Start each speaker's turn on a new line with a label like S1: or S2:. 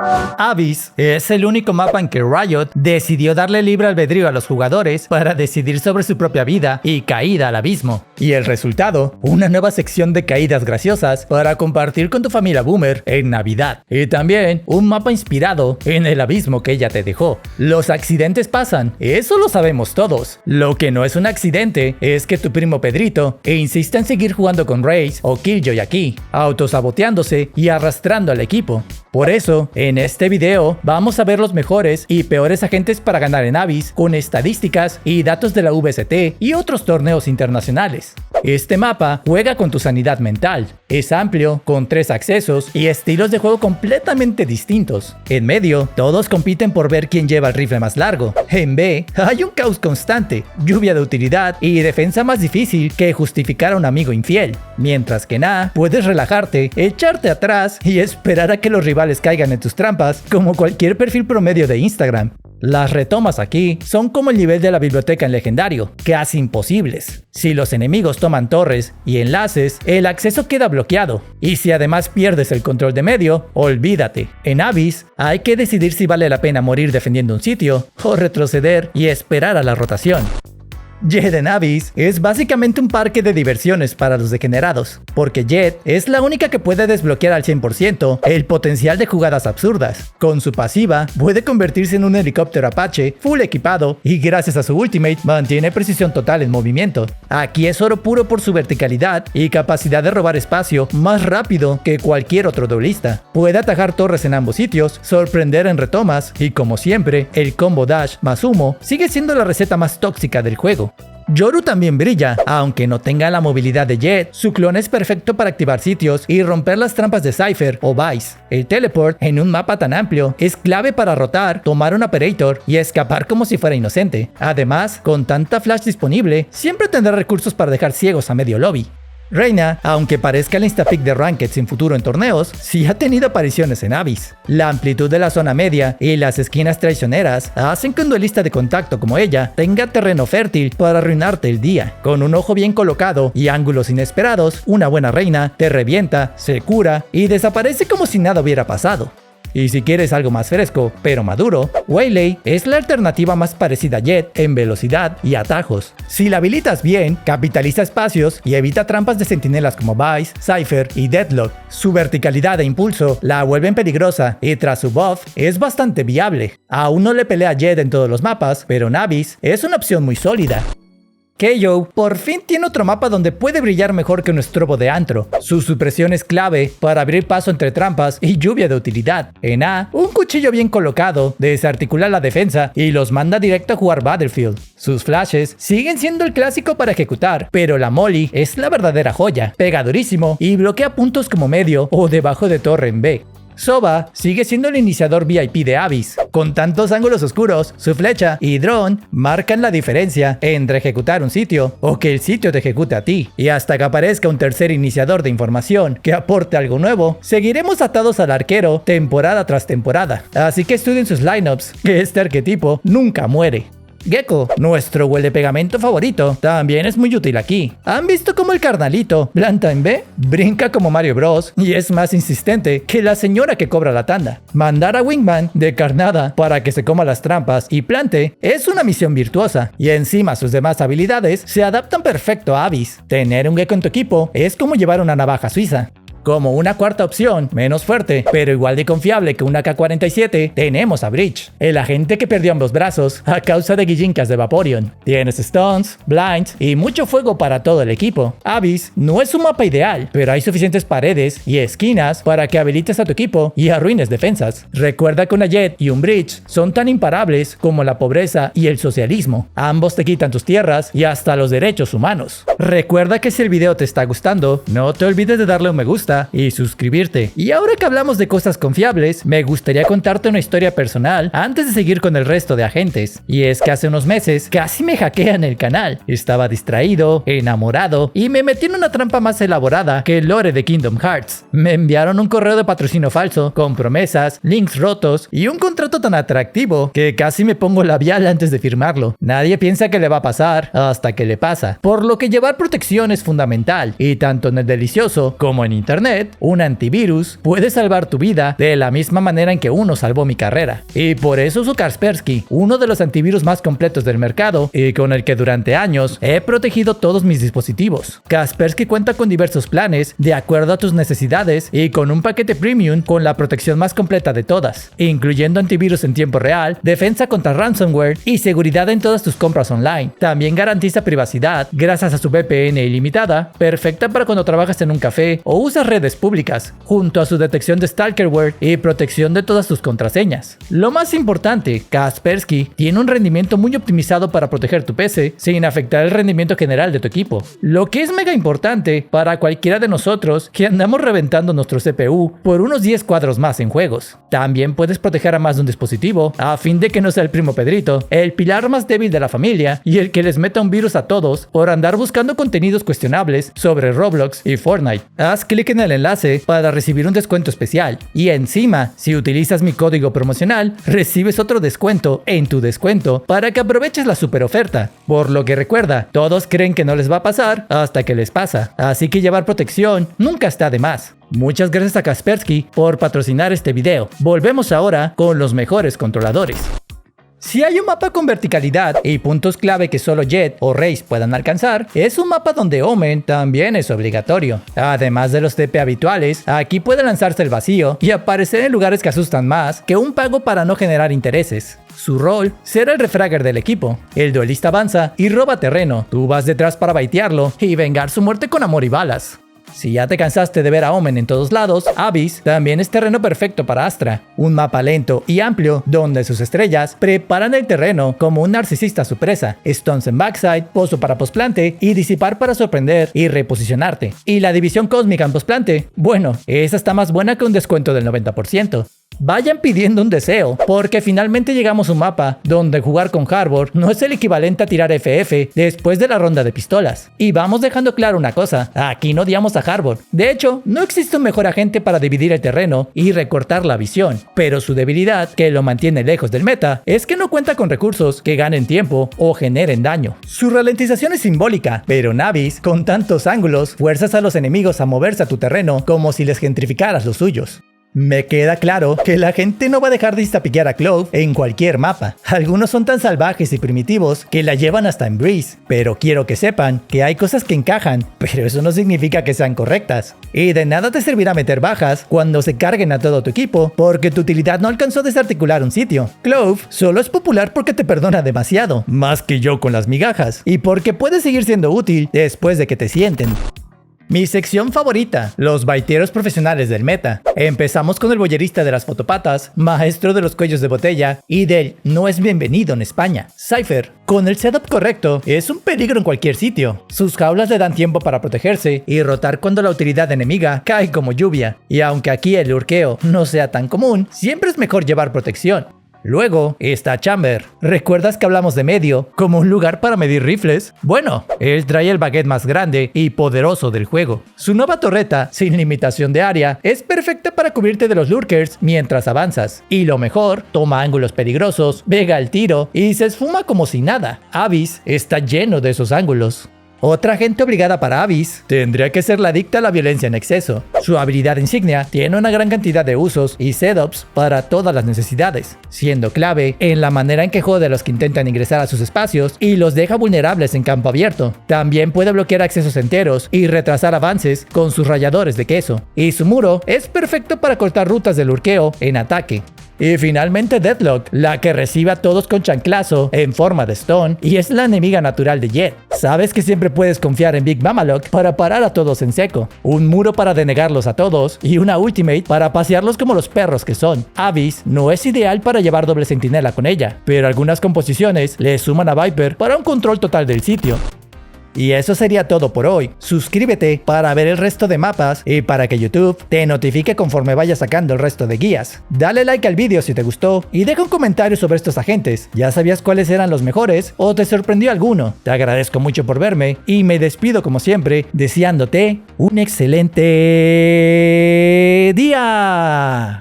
S1: Abyss es el único mapa en que Riot decidió darle libre albedrío a los jugadores para decidir sobre su propia vida y caída al abismo. Y el resultado, una nueva sección de caídas graciosas para compartir con tu familia boomer en Navidad. Y también un mapa inspirado en el abismo que ella te dejó. Los accidentes pasan, eso lo sabemos todos. Lo que no es un accidente es que tu primo Pedrito insiste en seguir jugando con Raze o Killjoy aquí, autosaboteándose y arrastrando al equipo. Por eso, en este video vamos a ver los mejores y peores agentes para ganar en Abyss con estadísticas y datos de la VST y otros torneos internacionales. Este mapa juega con tu sanidad mental. Es amplio, con 3 accesos y estilos de juego completamente distintos. En medio, todos compiten por ver quién lleva el rifle más largo. En B, hay un caos constante, lluvia de utilidad y defensa más difícil que justificar a un amigo infiel. Mientras que en A, puedes relajarte, echarte atrás y esperar a que los rivales caigan en tus trampas como cualquier perfil promedio de Instagram. Las retomas aquí son como el nivel de la biblioteca en legendario, casi imposibles. Si los enemigos toman torres y enlaces, el acceso queda bloqueado. Y si además pierdes el control de medio, olvídate. En Abyss hay que decidir si vale la pena morir defendiendo un sitio o retroceder y esperar a la rotación. Jett en Abyss es básicamente un parque de diversiones para los degenerados, porque Jett es la única que puede desbloquear al 100% el potencial de jugadas absurdas. Con su pasiva, puede convertirse en un helicóptero Apache full equipado y gracias a su ultimate mantiene precisión total en movimiento. Aquí es oro puro por su verticalidad y capacidad de robar espacio más rápido que cualquier otro duelista. Puede atajar torres en ambos sitios, sorprender en retomas y como siempre, el combo dash más humo sigue siendo la receta más tóxica del juego. Yoru también brilla, aunque no tenga la movilidad de Jett, su clon es perfecto para activar sitios y romper las trampas de Cypher o Vice. El teleport en un mapa tan amplio es clave para rotar, tomar un operator y escapar como si fuera inocente. Además, con tanta flash disponible, siempre tendrá recursos para dejar ciegos a medio lobby. Reyna, aunque parezca el instapick de Ranked sin futuro en torneos, sí ha tenido apariciones en Abyss. La amplitud de la zona media y las esquinas traicioneras hacen que un duelista de contacto como ella tenga terreno fértil para arruinarte el día. Con un ojo bien colocado y ángulos inesperados, una buena Reyna te revienta, se cura y desaparece como si nada hubiera pasado. Y si quieres algo más fresco, pero maduro, Waylay es la alternativa más parecida a Jett en velocidad y atajos. Si la habilitas bien, capitaliza espacios y evita trampas de centinelas como Vice, Cypher y Deadlock. Su verticalidad e impulso la vuelven peligrosa y tras su buff es bastante viable. Aún no le pelea a Jett en todos los mapas, pero en Abyss es una opción muy sólida. Keyyo por fin tiene otro mapa donde puede brillar mejor que un estrobo de antro. Su supresión es clave para abrir paso entre trampas y lluvia de utilidad. En A, un cuchillo bien colocado desarticula la defensa y los manda directo a jugar Battlefield. Sus flashes siguen siendo el clásico para ejecutar, pero la Molly es la verdadera joya. Pega durísimo y bloquea puntos como medio o debajo de torre en B. Sova sigue siendo el iniciador VIP de Abyss. Con tantos ángulos oscuros, su flecha y drone marcan la diferencia entre ejecutar un sitio o que el sitio te ejecute a ti. Y hasta que aparezca un tercer iniciador de información que aporte algo nuevo, seguiremos atados al arquero temporada tras temporada. Así que estudien sus lineups, que este arquetipo nunca muere. Gekko, nuestro huele pegamento favorito, también es muy útil aquí. ¿Han visto cómo el carnalito, planta en B, brinca como Mario Bros y es más insistente que la señora que cobra la tanda? Mandar a Wingman de carnada para que se coma las trampas y plante es una misión virtuosa, y encima sus demás habilidades se adaptan perfecto a Abyss. Tener un Gekko en tu equipo es como llevar una navaja suiza. Como una cuarta opción, menos fuerte, pero igual de confiable que una K-47, tenemos a Breach, el agente que perdió ambos brazos a causa de guillincas de Vaporeon. Tienes stuns, blinds y mucho fuego para todo el equipo. Abyss no es un mapa ideal, pero hay suficientes paredes y esquinas para que habilites a tu equipo y arruines defensas. Recuerda que una Jett y un Breach son tan imparables como la pobreza y el socialismo. Ambos te quitan tus tierras y hasta los derechos humanos. Recuerda que si el video te está gustando, no te olvides de darle un me gusta y suscribirte. Y ahora que hablamos de cosas confiables, me gustaría contarte una historia personal antes de seguir con el resto de agentes. Y es que hace unos meses casi me hackean el canal. Estaba distraído, enamorado y me metí en una trampa más elaborada que el lore de Kingdom Hearts. Me enviaron un correo de patrocinio falso con promesas, links rotos y un contrato tan atractivo que casi me pongo labial antes de firmarlo. Nadie piensa que le va a pasar hasta que le pasa, por lo que llevar protección es fundamental, y tanto en el delicioso como en internet internet, un antivirus puede salvar tu vida de la misma manera en que uno salvó mi carrera. Y por eso uso Kaspersky, uno de los antivirus más completos del mercado y con el que durante años he protegido todos mis dispositivos. Kaspersky cuenta con diversos planes de acuerdo a tus necesidades y con un paquete premium con la protección más completa de todas, incluyendo antivirus en tiempo real, defensa contra ransomware y seguridad en todas tus compras online. También garantiza privacidad gracias a su VPN ilimitada, perfecta para cuando trabajas en un café o usas redes públicas, junto a su detección de stalkerware y protección de todas tus contraseñas. Lo más importante, Kaspersky tiene un rendimiento muy optimizado para proteger tu PC sin afectar el rendimiento general de tu equipo, lo que es mega importante para cualquiera de nosotros que andamos reventando nuestro CPU por unos 10 cuadros más en juegos. También puedes proteger a más de un dispositivo a fin de que no sea el primo Pedrito, el pilar más débil de la familia y el que les meta un virus a todos por andar buscando contenidos cuestionables sobre Roblox y Fortnite. Haz clic en el enlace para recibir un descuento especial y encima, si utilizas mi código promocional, recibes otro descuento en tu descuento para que aproveches la super oferta. Por lo que recuerda, todos creen que no les va a pasar hasta que les pasa, así que llevar protección nunca está de más. Muchas gracias a Kaspersky por patrocinar este video. Volvemos ahora con los mejores controladores. Si hay un mapa con verticalidad y puntos clave que solo Jett o Raze puedan alcanzar, es un mapa donde Omen también es obligatorio. Además de los TP habituales, aquí puede lanzarse el vacío y aparecer en lugares que asustan más que un pago para no generar intereses. Su rol será el refragger del equipo. El duelista avanza y roba terreno, tú vas detrás para baitearlo y vengar su muerte con amor y balas. Si ya te cansaste de ver a Omen en todos lados, Abyss también es terreno perfecto para Astra, un mapa lento y amplio donde sus estrellas preparan el terreno como un narcisista a su presa, stones en backside, pozo para postplante y disipar para sorprender y reposicionarte. Y la división cósmica en postplante, bueno, esa está más buena que un descuento del 90%. Vayan pidiendo un deseo, porque finalmente llegamos a un mapa donde jugar con Harbor no es el equivalente a tirar FF después de la ronda de pistolas. Y vamos dejando claro una cosa, aquí no odiamos a Harbor. De hecho, no existe un mejor agente para dividir el terreno y recortar la visión, pero su debilidad, que lo mantiene lejos del meta, es que no cuenta con recursos que ganen tiempo o generen daño. Su ralentización es simbólica, pero en Abyss, con tantos ángulos, fuerzas a los enemigos a moverse a tu terreno como si les gentrificaras los suyos. Me queda claro que la gente no va a dejar de instapiquear a Clove en cualquier mapa. Algunos son tan salvajes y primitivos que la llevan hasta en Breeze, pero quiero que sepan que hay cosas que encajan, pero eso no significa que sean correctas. Y de nada te servirá meter bajas cuando se carguen a todo tu equipo, porque tu utilidad no alcanzó a desarticular un sitio. Clove solo es popular porque te perdona demasiado, más que yo con las migajas, y porque puede seguir siendo útil después de que te sienten. Mi sección favorita, los baiteros profesionales del meta. Empezamos con el boyerista de las fotopatas, maestro de los cuellos de botella y del no es bienvenido en España, Cypher. Con el setup correcto, es un peligro en cualquier sitio. Sus jaulas le dan tiempo para protegerse y rotar cuando la utilidad enemiga cae como lluvia. Y aunque aquí el lurkeo no sea tan común, siempre es mejor llevar protección. Luego está Chamber. ¿Recuerdas que hablamos de medio como un lugar para medir rifles? Bueno, él trae el baguette más grande y poderoso del juego. Su nueva torreta, sin limitación de área, es perfecta para cubrirte de los lurkers mientras avanzas. Y lo mejor, toma ángulos peligrosos, pega el tiro y se esfuma como si nada. Abyss está lleno de esos ángulos. Otra agente obligada para Abyss tendría que ser la adicta a la violencia en exceso. Su habilidad insignia tiene una gran cantidad de usos y setups para todas las necesidades, siendo clave en la manera en que jode a los que intentan ingresar a sus espacios y los deja vulnerables en campo abierto. También puede bloquear accesos enteros y retrasar avances con sus ralladores de queso. Y su muro es perfecto para cortar rutas de lurkeo en ataque. Y finalmente Deadlock, la que recibe a todos con chanclazo en forma de stone y es la enemiga natural de Jett. Sabes que siempre puedes confiar en Big Mama-Lock para parar a todos en seco, un muro para denegarlos a todos y una ultimate para pasearlos como los perros que son. Abyss no es ideal para llevar doble centinela con ella, pero algunas composiciones le suman a Viper para un control total del sitio. Y eso sería todo por hoy. Suscríbete para ver el resto de mapas y para que YouTube te notifique conforme vaya sacando el resto de guías. Dale like al vídeo si te gustó y deja un comentario sobre estos agentes. ¿Ya sabías cuáles eran los mejores o te sorprendió alguno? Te agradezco mucho por verme y me despido como siempre deseándote un excelente día.